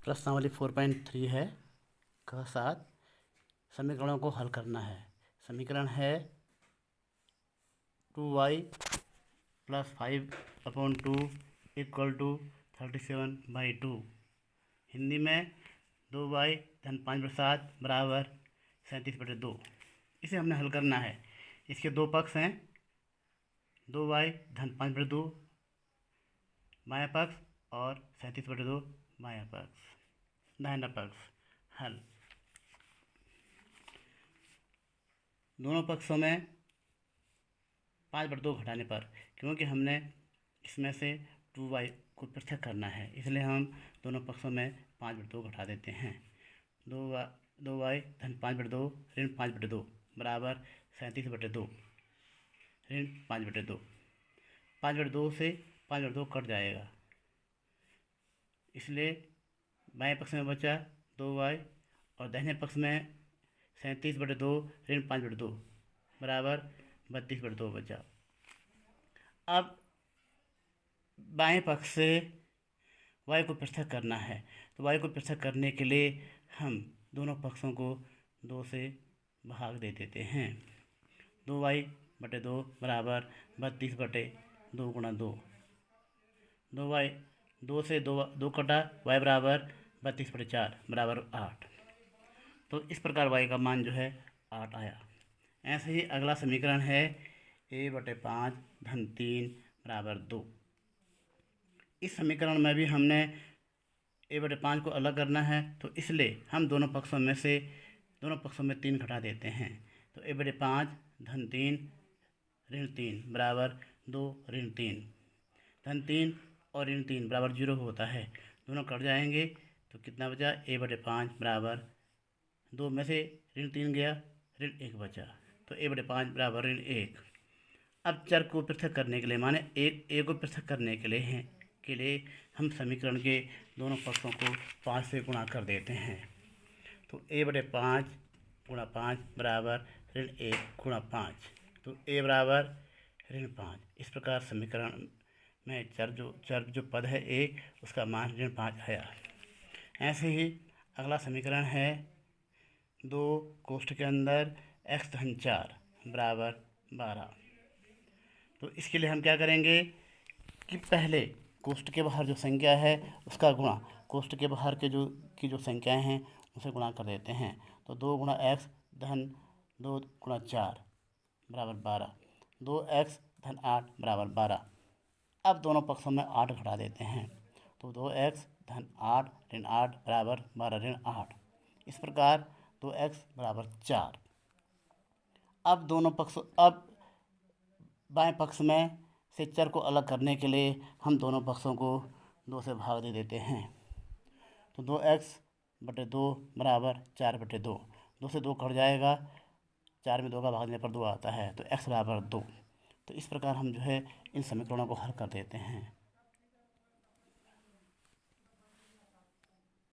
प्रश्नावली 4.3 है का साथ समीकरणों को हल करना है। समीकरण है 2y + 5/2 = 37/2। हिंदी में 2y धन 5/7 बराबर 37/2। इसे हमने हल करना है। इसके दो पक्ष हैं, 2y धन 5/2 बायां पक्ष और 37/2 बायां पक्ष, दाहिना पक्ष। हल। दोनों पक्षों में 5/2 घटाने पर, क्योंकि हमने इसमें से 2y को पृथक करना है, इसलिए हम दोनों पक्षों में 5/2 घटा देते हैं। 2y धन 5/2 ऋण 5/2 बराबर 37/2 ऋण 5/2। 5/2 से 5/2 कट जाएगा, इसलिए बाएं पक्ष में बचा 2y और दाहिने पक्ष में 37/2 ऋण 5/2 बराबर 32/2 बचा। अब बाएं पक्ष से y को पृथक करना है, तो y को पृथक करने के लिए हम दोनों पक्षों को 2 से भाग दे देते हैं। 2y/2 बराबर 32/2 गुणा 2। 2y 2 से 2 कटा, y बराबर 32/4 बराबर 8। तो इस प्रकार y का मान जो है 8 आया। ऐसे ही अगला समीकरण है a/5 धन 3 बराबर 2। इस समीकरण में भी हमने a/5 को अलग करना है, तो इसलिए हम दोनों पक्षों में 3 घटा देते हैं। तो a/5 धन 3 ऋण 3 बराबर 2 ऋण 3। धन 3 और ऋण 3 बराबर 0 होता है, दोनों कट जाएंगे, तो कितना बचा? a/5 बराबर 2 में से ऋण 3 गया, ऋण 1 बचा, तो a/5 बराबर ऋण 1। अब चर को पृथक करने के लिए, माने a को पृथक करने के लिए हम समीकरण के दोनों पक्षों को 5 से गुणा कर देते हैं। तो a/5 गुणा 5 बराबर ऋण 1 गुणा 5, तो a बराबर ऋण 5। इस प्रकार समीकरण में चर जो पद है a, उसका मान ऋण 5 आया। ऐसे ही अगला समीकरण है 2 कोष्ठ के अंदर x धन 4 बराबर 12। तो इसके लिए हम क्या करेंगे कि पहले कोष्ठ के बाहर जो संख्या है उसका गुणा कोष्ठ के बाहर की जो संख्याएं हैं उसे गुणा कर देते हैं। तो 2 गुणा x धन 2 गुणा 4 बराबर 12, 2x धन 8 बराबर 12। अब दोनों पक्षों में 8 घटा देते हैं, तो 2x धन 8 ऋण 8 बराबर 12 ऋण 8। इस प्रकार 2x बराबर 4। अब बाएं पक्ष में से चर को अलग करने के लिए हम दोनों पक्षों को 2 से भाग दे देते हैं। तो 2x/2 बराबर 4/2। 2 से 2 कट जाएगा, 4 में 2 का भाग देने पर 2 आता है, तो x बराबर 2। तो इस प्रकार हम जो है इन समीकरणों को हल कर देते हैं।